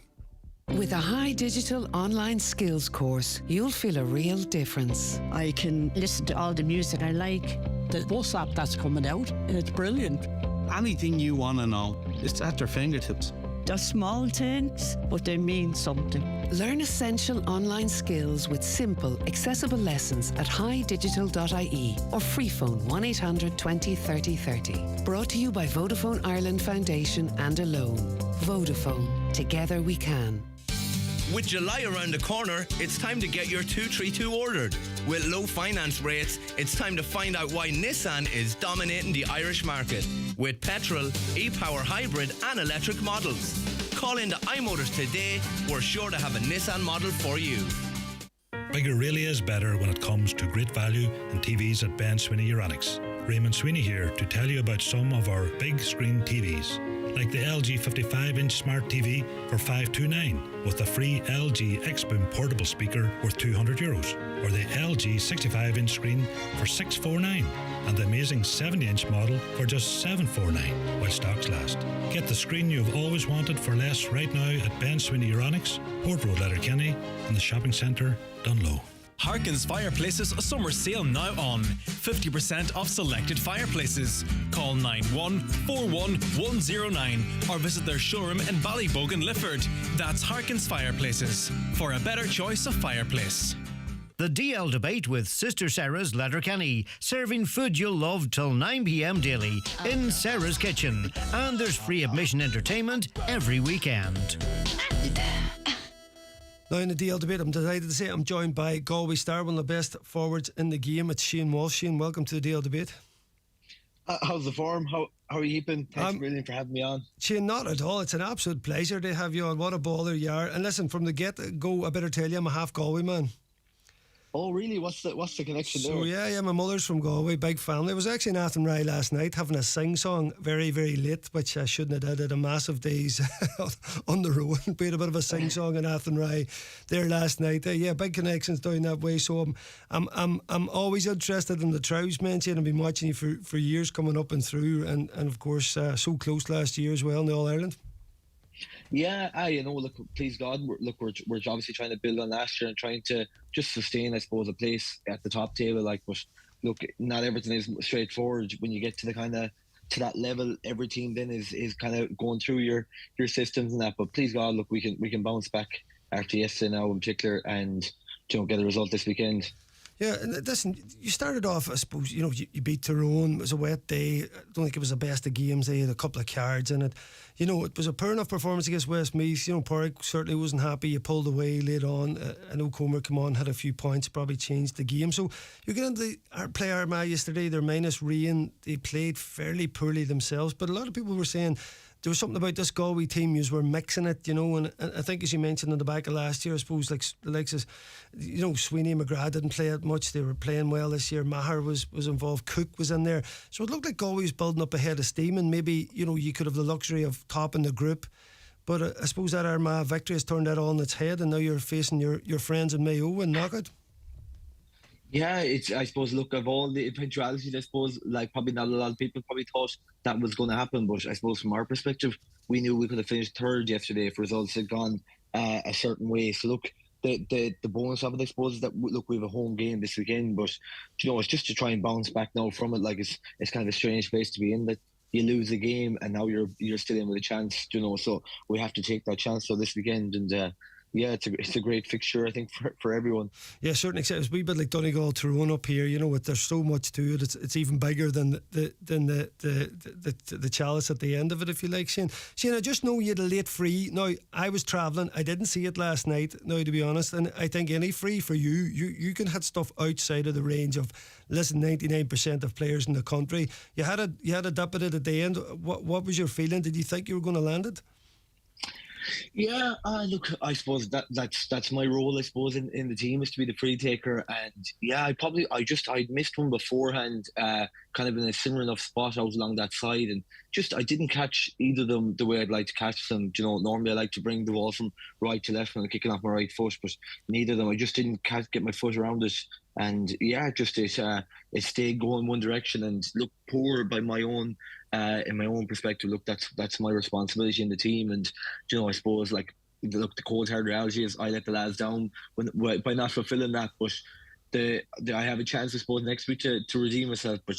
With a high digital online skills course, you'll feel a real difference. I can listen to all the music I like. The bus app that's coming out, it's brilliant. Anything you want to know, it's at their fingertips. They're small things, but they mean something. Learn essential online skills with simple, accessible lessons at highdigital.ie or free phone 1800 20 30 30. Brought to you by Vodafone Ireland Foundation and Alone. Vodafone. Together we can. With July around the corner, it's time to get your 232 ordered. With low finance rates, it's time to find out why Nissan is dominating the Irish market. With petrol, e-power hybrid and electric models. Call into iMotors today. We're sure to have a Nissan model for you. Bigger really is better when it comes to great value in TVs at Ben Sweeney Euronics. Raymond Sweeney here to tell you about some of our big screen TVs. Like the LG 55-inch Smart TV for $529 with the free LG X-Boom portable speaker worth €200, or the LG 65-inch screen for $649 and the amazing 70-inch model for just $749 while stocks last. Get the screen you've always wanted for less right now at Ben Sweeney Euronics, Port Road, Letterkenny, and the shopping centre Dunlow. Harkins Fireplaces summer sale now on. 50% off selected fireplaces. Call 9141109 or visit their showroom in Ballybogue and Lifford. That's Harkins Fireplaces for a better choice of fireplace. The DL Debate with Sister Sarah's Letterkenny, serving food you'll love till 9 p.m. daily in Sarah's Kitchen. And there's free admission entertainment every weekend. Now in the DL Debate, I'm delighted to say I'm joined by Galway star, one of the best forwards in the game. It's Shane Walsh. Shane, welcome to the DL Debate. How's the form? How are you keeping? Thanks a million for having me on. Shane, not at all. It's an absolute pleasure to have you on. What a baller you are. And listen, from the get-go, I better tell you, I'm a half Galway man. Oh, really? What's the connection there? So, yeah, my mother's from Galway, big family. I was actually in Athenry last night having a sing-song very, very late, which I shouldn't have did. A massive days on the road. We had a bit of a sing-song in Athenry there last night. Yeah, big connections down that way. So I'm always interested in the Trows, man. Shane, I've been watching you for years coming up and through, and of course, so close last year as well in the All-Ireland. Yeah, look, please God, we're obviously trying to build on last year and trying to just sustain, I suppose, a place at the top table. But look, not everything is straightforward when you get to to that level. Every team then is kind of going through your systems and that. But please God, look, we can bounce back after yesterday now in particular, and get a result this weekend. Yeah, and listen, you started off, I suppose, you beat Tyrone. It was a wet day. I don't think it was the best of games. They had a couple of cards in it. It was a poor enough performance against Westmeath. Porrick certainly wasn't happy. You pulled away late on. I know Comer came on, had a few points, probably changed the game. So you get into play Armagh yesterday. They're minus rain. They played fairly poorly themselves. But a lot of people were saying there was something about this Galway team. You were mixing it, and I think, as you mentioned in the back of last year, I suppose, like the likes of, Sweeney and McGrath didn't play it much. They were playing well this year. Maher was involved. Cook was in there. So it looked like Galway was building up a head of steam, and maybe, you could have the luxury of topping the group But I suppose that Armagh victory has turned that all on its head, and now you're facing your friends in Mayo in knockout. Yeah, it's, I suppose, look, of all the eventualities, I suppose, like, probably not a lot of people probably thought that was going to happen. But I suppose from our perspective, we knew we could have finished third yesterday if results had gone a certain way. So look, the bonus of it, I suppose, is that look, we have a home game this weekend. But you know, it's just to try and bounce back now from it. Like, it's kind of a strange place to be in, that you lose a game and now you're still in with a chance. You know, so we have to take that chance for this weekend. And yeah, it's a great fixture, I think, for everyone. Yeah, certainly. It's a wee bit like Donegal Tyrone up here. You know, there's so much to it. It's even bigger than the chalice at the end of it, if you like, Shane. Shane, I just know you had a late free. Now, I was travelling. I didn't see it last night. Now, to be honest, and I think any free for you can hit stuff outside of the range of, listen, 99% of players in the country. You had a dip at it at the end. What was your feeling? Did you think you were going to land it? Yeah, look, I suppose that's my role, I suppose, in the team, is to be the free taker. And yeah, I'd missed one beforehand, kind of in a similar enough spot out along that side, and I didn't catch either of them the way I'd like to catch them. You know, normally I like to bring the ball from right to left when I'm kicking off my right foot, but neither of them. I just didn't get my foot around it. And yeah, it stayed going one direction. And look, poor by my own, in my own perspective, look, that's my responsibility in the team. And you know, I suppose, like, look, the cold hard reality is I let the lads down by not fulfilling that. But I have a chance, I suppose, next week to redeem myself. But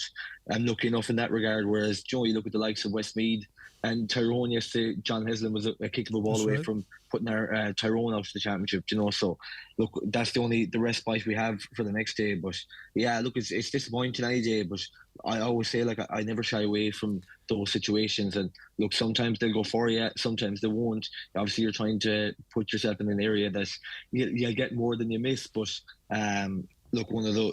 I'm lucky enough in that regard. Whereas, Joe, you look at the likes of Westmeath and Tyrone yesterday. John Heslin was a kick of a ball away from putting our Tyrone out to the championship. You know, so look, that's the respite we have for the next day. But yeah, look, it's disappointing any day. But I always say, like, I never shy away from those situations. And look, sometimes they'll go for you, sometimes they won't. Obviously, you're trying to put yourself in an area that you'll get more than you miss. But look,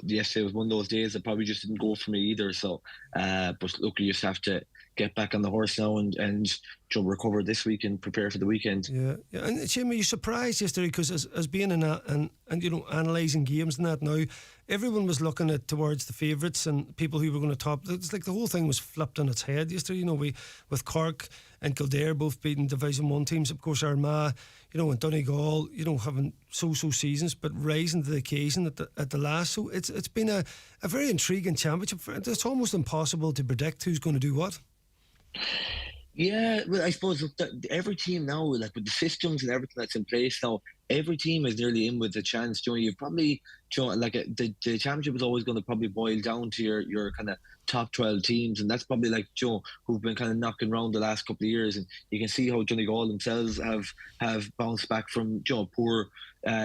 yesterday was one of those days that probably just didn't go for me either. So, but look, you just have to get back on the horse now and recover this week and prepare for the weekend. Yeah. And Jim, are you surprised yesterday? Because as being and you know, analysing games and that now, everyone was looking at towards the favourites and people who were going to top. It's like the whole thing was flipped on its head yesterday. You know, with Cork and Kildare both beating Division 1 teams. Of course, Armagh, you know, and Donegal, you know, having so seasons, but rising to the occasion at the last. So it's been a very intriguing championship. It's almost impossible to predict who's going to do what. Yeah, well, I suppose, look, every team now, like, with the systems and everything that's in place now, every team is nearly in with a chance. You know, you've probably, like, the championship is always going to probably boil down to your kind of top 12 teams, and that's probably, like, who've been kind of knocking around the last couple of years. And you can see how Donegal themselves have bounced back from poor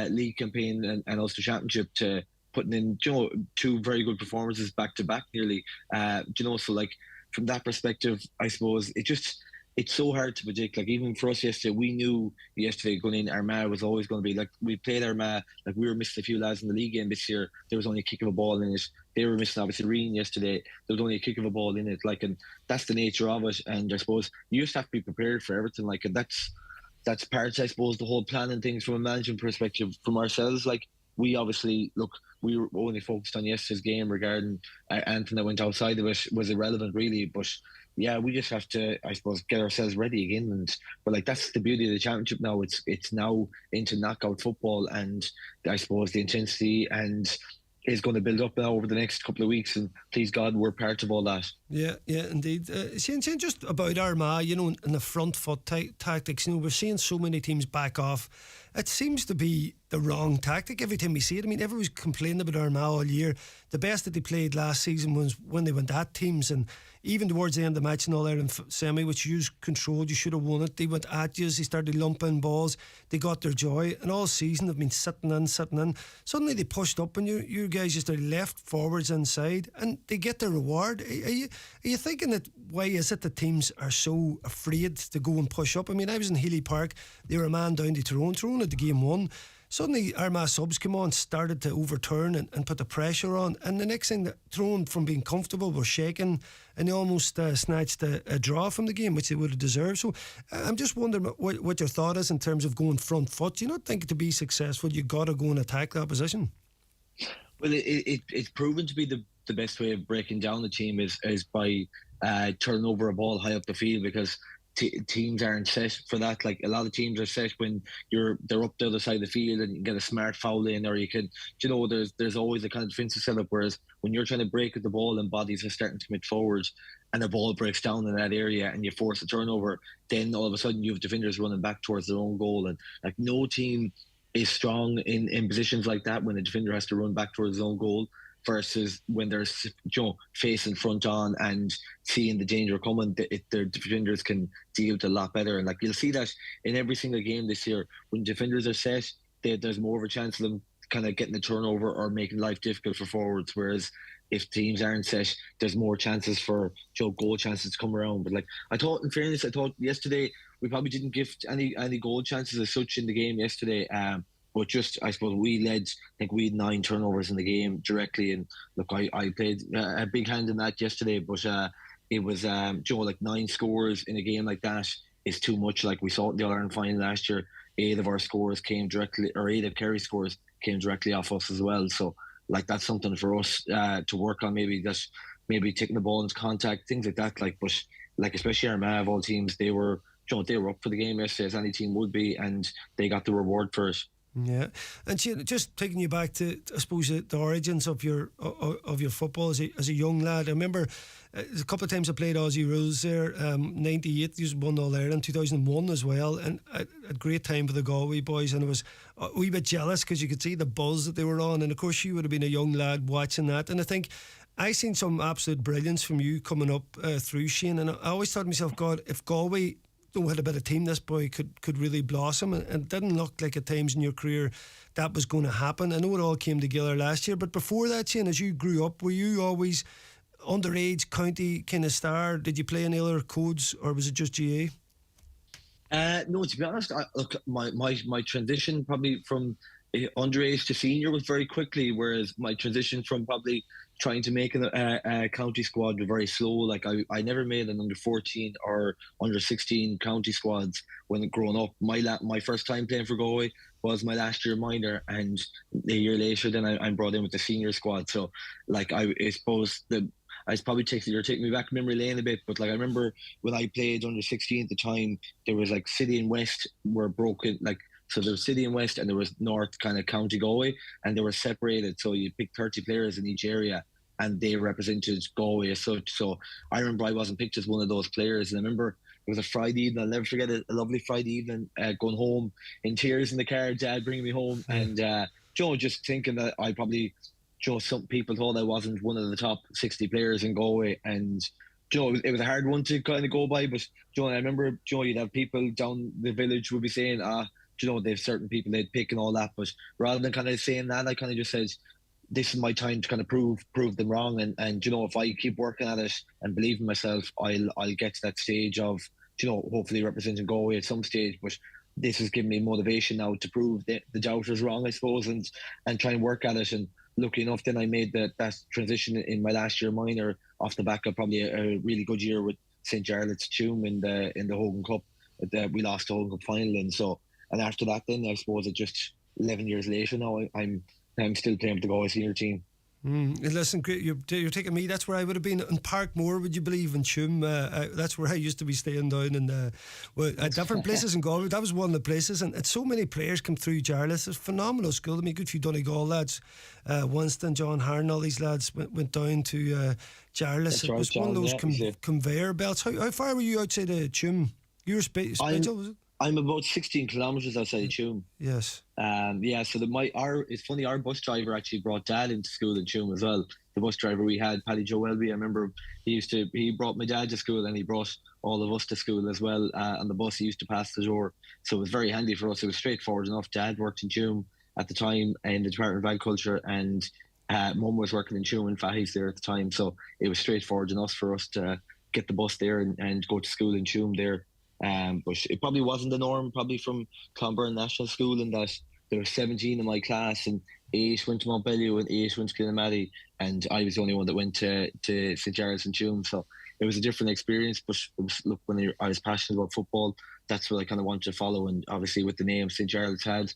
league campaign and also championship to putting in two very good performances back to back nearly. So, like, from that perspective, I suppose it's so hard to predict. Like, even for us yesterday, we knew yesterday going in, Armagh was always going to be, like, we played Armagh, like, we were missing a few lads in the league game this year. There was only a kick of a ball in it. They were missing, obviously, Reen yesterday. There was only a kick of a ball in it. Like, and that's the nature of it. And I suppose you just have to be prepared for everything. Like, and that's part, I suppose, the whole planning things from a management perspective from ourselves. Like, we obviously, look, we were only focused on yesterday's game regarding anything that went outside of it was irrelevant, really. But yeah, we just have to, I suppose, get ourselves ready again. But like, that's the beauty of the championship now. It's now into knockout football, and I suppose the intensity is going to build up now over the next couple of weeks, and please God, we're part of all that. Yeah, indeed. Shane, just about Armagh, you know, and the front foot tactics, you know, we're seeing so many teams back off. It seems to be the wrong tactic every time we see it. I mean, everyone's complaining about Armagh all year. The best that they played last season was when they went at teams, and even towards the end of the match in All-Ireland semi, which you controlled, you should have won it. They went at you, they started lumping balls, they got their joy, and all season they've been sitting in. Suddenly they pushed up, and you guys just are left forwards inside, and they get their reward. Are you thinking that why is it that teams are so afraid to go and push up? I mean, I was in Healy Park, they were a man down to Tyrone at the game one. Suddenly Armagh subs came on, started to overturn and put the pressure on, and the next thing, that Tyrone, from being comfortable, were shaking, and they almost snatched a draw from the game, which they would have deserved. So I'm just wondering what your thought is in terms of going front foot. Do you not think to be successful you got to go and attack the opposition? Well, it's proven to be the best way of breaking down the team is by turning over a ball high up the field, because teams aren't set for that. Like a lot of teams are set when they're up the other side of the field and you get a smart foul in, or you can, there's always a kind of defensive setup. Whereas when you're trying to break at the ball and bodies are starting to commit forwards, and the ball breaks down in that area and you force a turnover, then all of a sudden you have defenders running back towards their own goal. And like no team is strong in positions like that when a defender has to run back towards his own goal, versus when they're facing front on and seeing the danger coming, their defenders can deal with it a lot better. And like you'll see that in every single game this year, when defenders are set, there's more of a chance of them kind of getting the turnover or making life difficult for forwards. Whereas if teams aren't set, there's more chances for goal chances to come around. But like I thought, in fairness, yesterday we probably didn't give any goal chances as such in the game yesterday. But just, I suppose we had 9 turnovers in the game directly. And look, I played a big hand in that yesterday. But it was, like 9 scores in a game like that is too much. Like we saw it in the All-Ireland final last year, 8 of our scores came directly, or 8 of Kerry's scores came directly off us as well. So like that's something for us to work on. Maybe taking the ball into contact, things like that. Like, but like especially Armagh of all teams, they were up for the game yesterday, as any team would be, and they got the reward for it. Yeah, and just taking you back to, I suppose, the origins of your football as a young lad. I remember a couple of times I played Aussie rules there. 98, you won All Ireland, 2001 as well, and I had a great time with the Galway boys. And I was a wee bit jealous because you could see the buzz that they were on, and of course you would have been a young lad watching that. And I think I seen some absolute brilliance from you coming up through, Shane. And I always thought to myself, God, if Galway had a bit of team, this boy could really blossom, and it didn't look like at times in your career that was going to happen. I know it all came together last year, but before that, Shane, as you grew up, were you always underage county kind of star? Did you play any other codes, or was it just GA? No, to be honest, my transition probably from underage to senior was very quickly, whereas my transition from probably trying to make a county squad was very slow. Like I never made an under 14 or under 16 county squads when growing up. My first time playing for Galway was my last year minor, and a year later then I'm brought in with the senior squad. So like I suppose you're taking me back memory lane a bit, but like I remember when I played under 16 at the time, there was like City and West were broken, like. So there was City and West, and there was North kind of County Galway, and they were separated. So you picked 30 players in each area, and they represented Galway as such. So I remember I wasn't picked as one of those players. And I remember it was a Friday evening. I'll never forget it. A lovely Friday evening, going home in tears in the car, Dad bringing me home, and just thinking that I probably, some people thought I wasn't one of the top 60 players in Galway, and. It was a hard one to kind of go by, but I remember, you'd have people down the village would be saying, there's certain people they'd pick and all that, but rather than kind of saying that, I kind of just said, this is my time to kind of prove them wrong, and if I keep working at it and believe in myself, I'll get to that stage of hopefully representing Galway at some stage. But this has given me motivation now to prove the doubters wrong, I suppose, and try and work at it. And lucky enough, then I made that transition in my last year minor off the back of probably a really good year with St. Jarlath's Tuam in the Hogan Cup. We lost the Hogan Cup final, and after that, then I suppose it just 11 years later now, I'm still playing with the Galway senior team. Listen, great. You're taking me. That's where I would have been in Parkmore, would you believe, in Tuam. That's where I used to be staying down at different places in Galway. That was one of the places, and so many players come through Jarlath. It's a phenomenal school. I mean, good few Donegal lads, Winston, John Harn, all these lads went down to Jarlath. It was one of those conveyor belts. How far were you outside of Tuam? You were Spitzel, was it? I'm about 16 kilometres outside of Tuam. Yes. So it's funny, our bus driver actually brought Dad into school in Tuam as well. The bus driver we had, Paddy Joe Welby, I remember he brought my dad to school, and he brought all of us to school as well. On the bus, he used to pass the door. So it was very handy for us. It was straightforward enough. Dad worked in Tuam at the time in the Department of Agriculture, and Mum was working in Tuam and Fahey's there at the time. So it was straightforward enough for us to get the bus there and go to school in Tuam there. But it probably wasn't the norm, probably from Clonberne National School, in that there were 17 in my class, and 8 went to Montbellew and 8 went to Kilnamaddy, and I was the only one that went to St. Jarlath's and Tuam. So it was a different experience, but when I was passionate about football, that's what I kind of wanted to follow. And obviously with the name St. Jarlath's had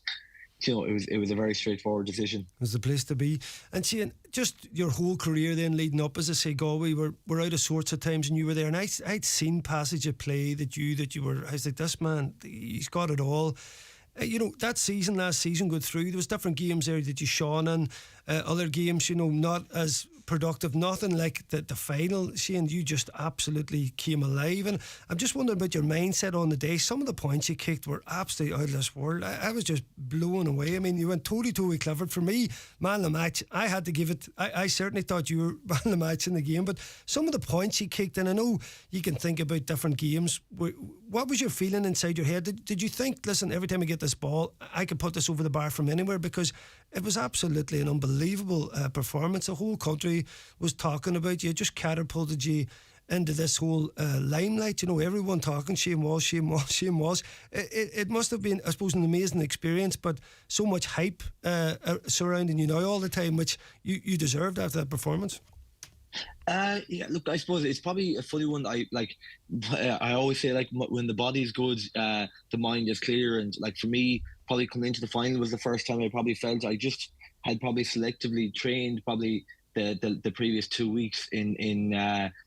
it was a very straightforward decision. It was the place to be. And seeing just your whole career then leading up, as I say, Galway were out of sorts at times, and you were there, and I'd seen passage of play that you were. I was like, this man, he's got it all. That season, last season, go through, there was different games there that you shone in, other games, not as productive, nothing like the final. Shane, you just absolutely came alive, and I'm just wondering about your mindset on the day. Some of the points you kicked were absolutely out of this world. I was just blown away. I mean, you went toe-to-toe with Clifford. For me, man of the match, I had to give it. I certainly thought you were man of the match in the game, but some of the points you kicked, and I know you can think about different games. What was your feeling inside your head? Did you think, listen, every time I get this ball, I could put this over the bar from anywhere? Because it was absolutely an unbelievable performance. The whole country was talking about you. Just catapulted you into this whole limelight. Everyone talking Shane Walsh. It must have been, I suppose, an amazing experience, but so much hype surrounding you now all the time, which you deserved after that performance. Yeah, look, I suppose it's probably a funny one. I always say, like, when the body's good, the mind is clear. And like for me, probably coming into the final was the first time I probably felt I just had probably selectively trained probably the previous 2 weeks in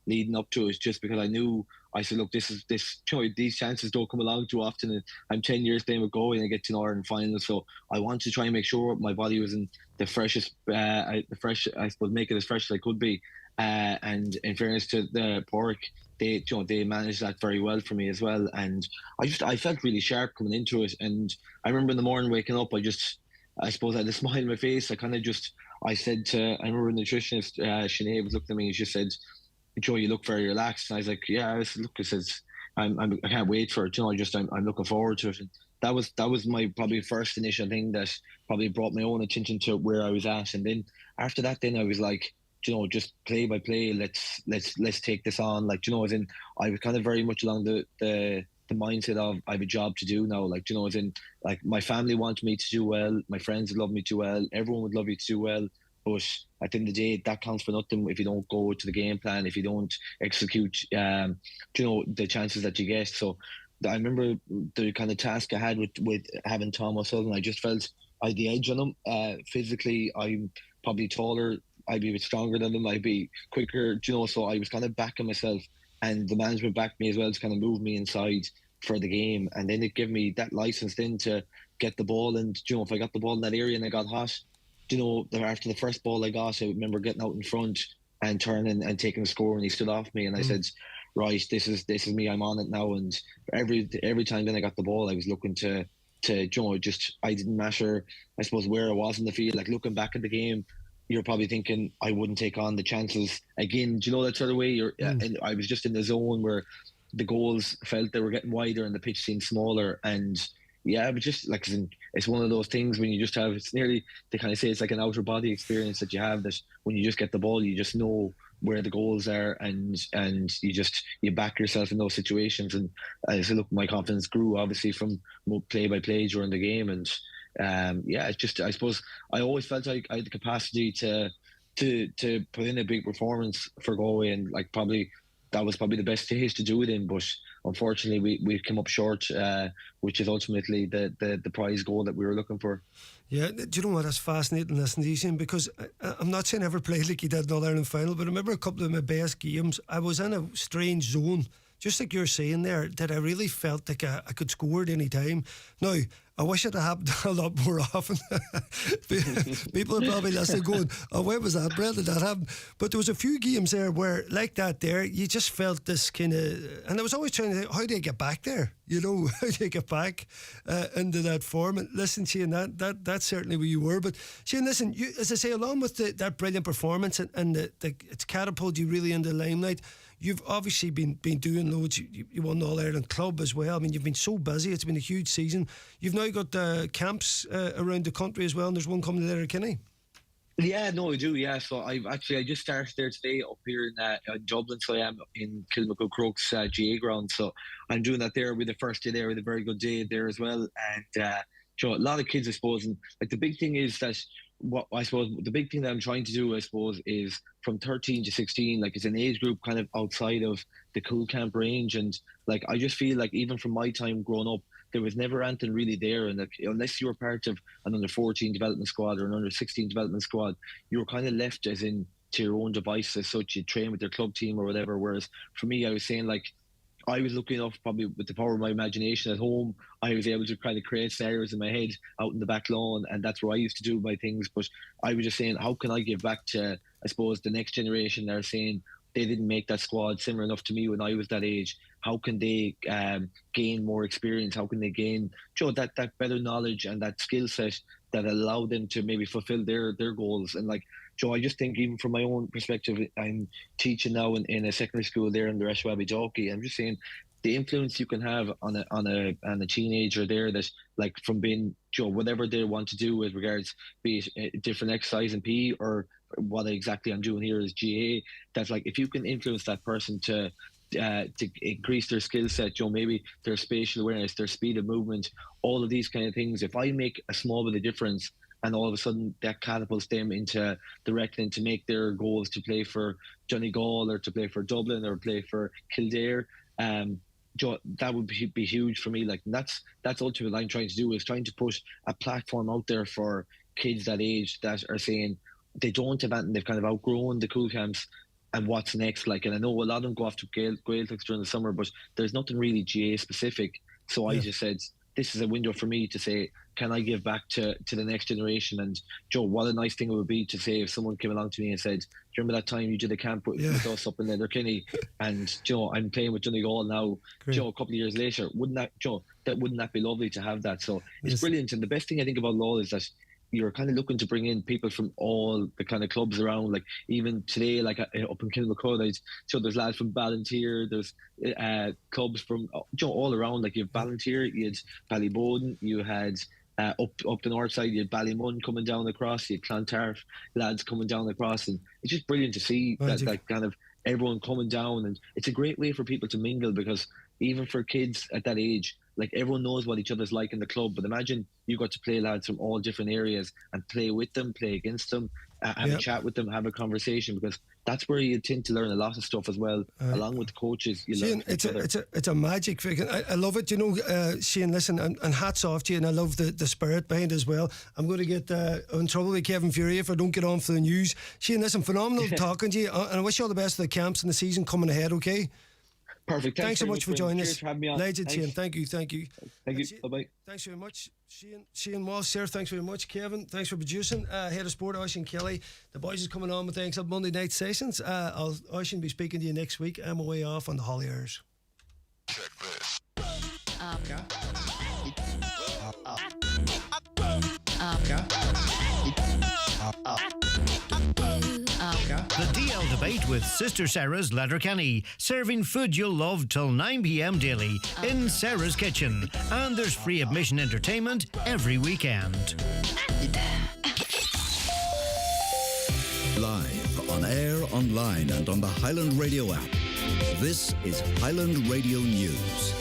leading up to it, just because I said, look, these chances don't come along too often, and I'm 10 years playing with Galway and I get to an Ireland final, so I want to try and make sure my body was in the freshest, I suppose, make it as fresh as I could be. And in fairness to the Pork, they managed that very well for me as well, and I felt really sharp coming into it. And I remember in the morning waking up, I suppose I had a smile on my face. I said to, I remember a nutritionist, Sinead, was looking at me and she said, Joe, you look very relaxed. And I was like, yeah. I said, look, I says, I can't wait for it. I'm looking forward to it. And that was my probably first initial thing that probably brought my own attention to where I was at. And then after that, then I was like, just play by play, let's take this on. As in, I was kind of very much along the mindset of I have a job to do now. As in, my family want me to do well, my friends would love me to do well, everyone would love you to do well. But at the end of the day, that counts for nothing if you don't go to the game plan, if you don't execute, the chances that you get. So I remember the kind of task I had with having Tom O'Sullivan. I just felt I had the edge on him. Physically, I'm probably taller. I'd be a bit stronger than him. I'd be quicker, so I was kind of backing myself, and the management backed me as well to kind of move me inside for the game. And then it gave me that license then to get the ball. And, if I got the ball in that area and I got hot, after the first ball I got, I remember getting out in front and turning and taking the score, and he stood off me. And I said, right, this is me, I'm on it now. And every time then I got the ball, I was looking to I didn't matter, I suppose, where I was in the field. Like, looking back at the game, you're probably thinking I wouldn't take on the chances again. Do you know that sort of way? And I was just in the zone where the goals felt they were getting wider and the pitch seemed smaller. And yeah, but just it's one of those things when you just have, it's nearly, they kind of say it's like an outer body experience that you have, that when you just get the ball, you just know where the goals are, and you back yourself in those situations. And I said, look, my confidence grew obviously from play by play during the game. And it's just, I suppose I always felt like I had the capacity to put in a big performance for Galway, and that was probably the best stage to do it in. But unfortunately, we came up short, which is ultimately the prize goal that we were looking for. Yeah, do you know what? That's fascinating listening to you, Shane, because I'm not saying I ever played like you did in All Ireland final, but I remember a couple of my best games, I was in a strange zone, just like you're saying there, that I really felt like I could score at any time. Now, I wish it had happened a lot more often. People are probably listening going, oh, where was that, Brendan? That happened. But there was a few games there where, like that there, you just felt this kind of, and I was always trying to think, how do you get back there? How do you get back into that form? And listen, Shane, that's certainly where you were. But Shane, listen, you, as I say, along with that brilliant performance and it's catapulted you really into the limelight, you've obviously been doing loads. You won the All Ireland Club as well. I mean, you've been so busy. It's been a huge season. You've now got camps around the country as well, and there's one coming to Letterkenny. Yeah, no, I do. Yeah, so I just started there today up here in Dublin. So I am in Kilmacud Crooks GA ground. So I'm doing that there with the first day there with a very good day there as well. And a lot of kids, I suppose, and like the big thing is that the big thing that I'm trying to do, I suppose, is from 13 to 16, like it's an age group kind of outside of the cool camp range. And like, I just feel like even from my time growing up, there was never anything really there. And like, unless you were part of an under 14 development squad or an under 16 development squad, you were kind of left as in to your own device as such. You train with your club team or whatever. Whereas for me, I was saying like, I was lucky enough, probably with the power of my imagination at home, I was able to kind of create scenarios in my head out in the back lawn, and that's where I used to do my things. But I was just saying, how can I give back to, I suppose, the next generation? They're saying they didn't make that squad similar enough to me when I was that age. How can they gain more experience? How can they gain that better knowledge and that skill set that allow them to maybe fulfill their goals? And like, I just think even from my own perspective, I'm teaching now in a secondary school there in the Reshwabi Jockey. I'm just saying the influence you can have on a teenager there, that like from being whatever they want to do with regards, be it different exercise in PE or what exactly I'm doing here is GA. That's like, if you can influence that person to increase their skill set, maybe their spatial awareness, their speed of movement, all of these kind of things. If I make a small bit of difference, and all of a sudden that catapults them into directing to make their goals to play for Donegal or to play for Dublin or play for Kildare, that would be huge for me. Like, that's ultimately what I'm trying to do, is trying to put a platform out there for kids that age that are saying they don't have anything, they've kind of outgrown the cool camps and what's next. Like, and I know a lot of them go off to Gaeltachts during the summer, but there's nothing really GA specific. So I just said, this is a window for me to say, can I give back to the next generation? And what a nice thing it would be to say if someone came along to me and said, do you remember that time you did a camp with us up in Letterkenny, and I'm playing with Donegal now, a couple of years later? Wouldn't that be lovely to have that? So it's brilliant. And the best thing I think about LOL is that you're kind of looking to bring in people from all the kind of clubs around. Like even today, like up in Kilmacud, there's lads from Ballantyre, there's clubs from all around. Like you have Ballantyre, you had Ballyboden, you had up the north side, you had Ballymun coming down across, you had Clontarf lads coming down across, and it's just brilliant to see that kind of everyone coming down. And it's a great way for people to mingle, because even for kids at that age, like everyone knows what each other's like in the club. But imagine you got to play lads from all different areas and play with them, play against them, have a chat with them, have a conversation, because that's where you tend to learn a lot of stuff as well, along with the coaches. Shane, it's a magic figure. I love it. Shane, listen, and hats off to you, and I love the spirit behind it as well. I'm going to get in trouble with Kevin Fury if I don't get on for the news. Shane, listen, phenomenal talking to you, and I wish you all the best of the camps and the season coming ahead, okay? Perfect. Thanks so much for joining us. For having me on. Legend, Shane. Thank you. Thank you. Bye-bye. Thanks very much, Shane Walsh, sir. Thanks very much, Kevin. Thanks for producing. Head of Sport, Oisin Kelly. The boys is coming on with the excellent Monday night sessions. Oisin be speaking to you next week. I'm away off on the Holly Hours. Check this. The DL Debate with Sister Sarah's Letterkenny, serving food you'll love till 9 p.m. daily in Sarah's Kitchen. And there's free admission entertainment every weekend. Live, on air, online and on the Highland Radio app. This is Highland Radio News.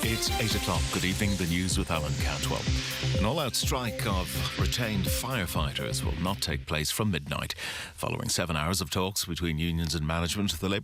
It's 8 o'clock. Good evening. The news with Alan Cantwell. An all-out strike of retained firefighters will not take place from midnight. Following 7 hours of talks between unions and management, the Labour